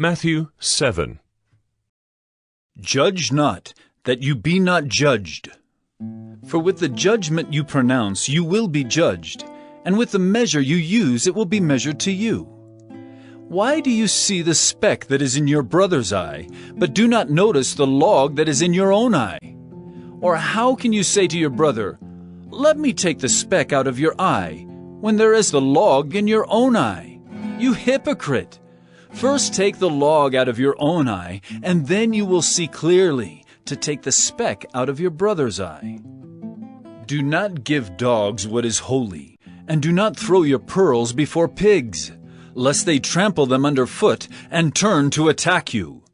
Matthew 7. Judge not, that you be not judged. For with the judgment you pronounce, you will be judged, and with the measure you use, it will be measured to you. Why do you see the speck that is in your brother's eye, but do not notice the log that is in your own eye? Or how can you say to your brother, "Let me take the speck out of your eye," when there is the log in your own eye? You hypocrite! First take the log out of your own eye, and then you will see clearly to take the speck out of your brother's eye. Do not give dogs what is holy, and do not throw your pearls before pigs, lest they trample them underfoot and turn to attack you.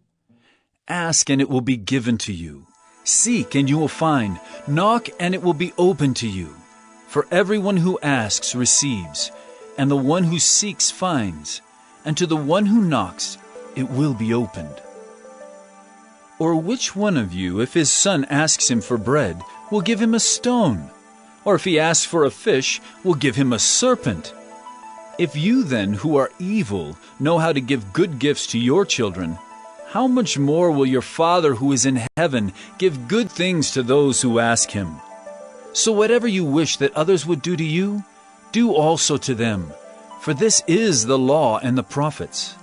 Ask, and it will be given to you. Seek, and you will find. Knock, and it will be opened to you. For everyone who asks receives, and the one who seeks finds, and to the one who knocks it will be opened. Or which one of you, if his son asks him for bread, will give him a stone? Or if he asks for a fish, will give him a serpent? If you then, who are evil, know how to give good gifts to your children, how much more will your Father who is in heaven give good things to those who ask him? So whatever you wish that others would do to you, do also to them, for this is the law and the prophets.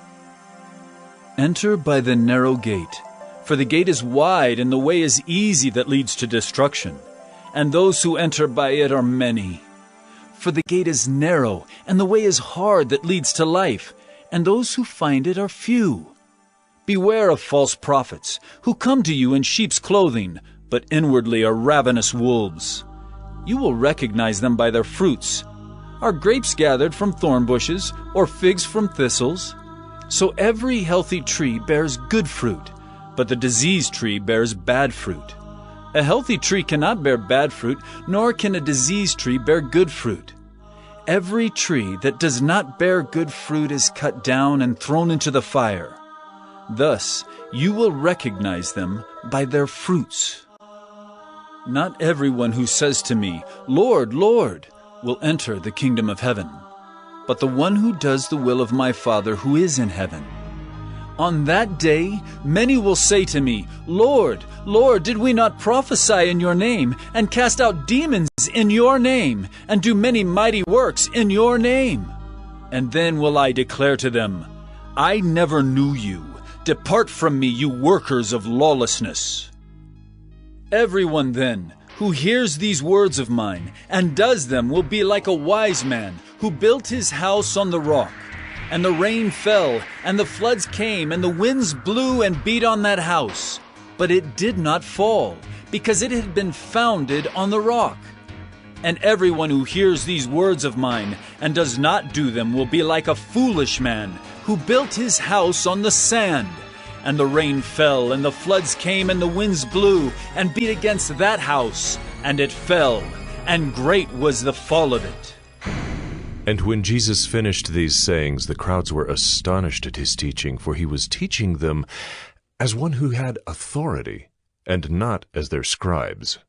Enter by the narrow gate, for the gate is wide and the way is easy that leads to destruction, and those who enter by it are many. For the gate is narrow and the way is hard that leads to life, and those who find it are few. Beware of false prophets, who come to you in sheep's clothing, but inwardly are ravenous wolves. You will recognize them by their fruits. Are grapes gathered from thorn bushes, or figs from thistles? So every healthy tree bears good fruit, but the diseased tree bears bad fruit. A healthy tree cannot bear bad fruit, nor can a diseased tree bear good fruit. Every tree that does not bear good fruit is cut down and thrown into the fire. Thus you will recognize them by their fruits. Not everyone who says to me, "Lord, Lord," will enter the kingdom of heaven, but the one who does the will of my Father who is in heaven. On that day many will say to me, "Lord, Lord, did we not prophesy in your name, and cast out demons in your name, and do many mighty works in your name?" And then will I declare to them, "I never knew you. Depart from me, you workers of lawlessness." Everyone then who hears these words of mine and does them will be like a wise man who built his house on the rock. And the rain fell, and the floods came, and the winds blew and beat on that house. But it did not fall, because it had been founded on the rock. And everyone who hears these words of mine and does not do them will be like a foolish man who built his house on the sand. And the rain fell, and the floods came, and the winds blew and beat against that house, and it fell, and great was the fall of it. And when Jesus finished these sayings, the crowds were astonished at his teaching, for he was teaching them as one who had authority, and not as their scribes.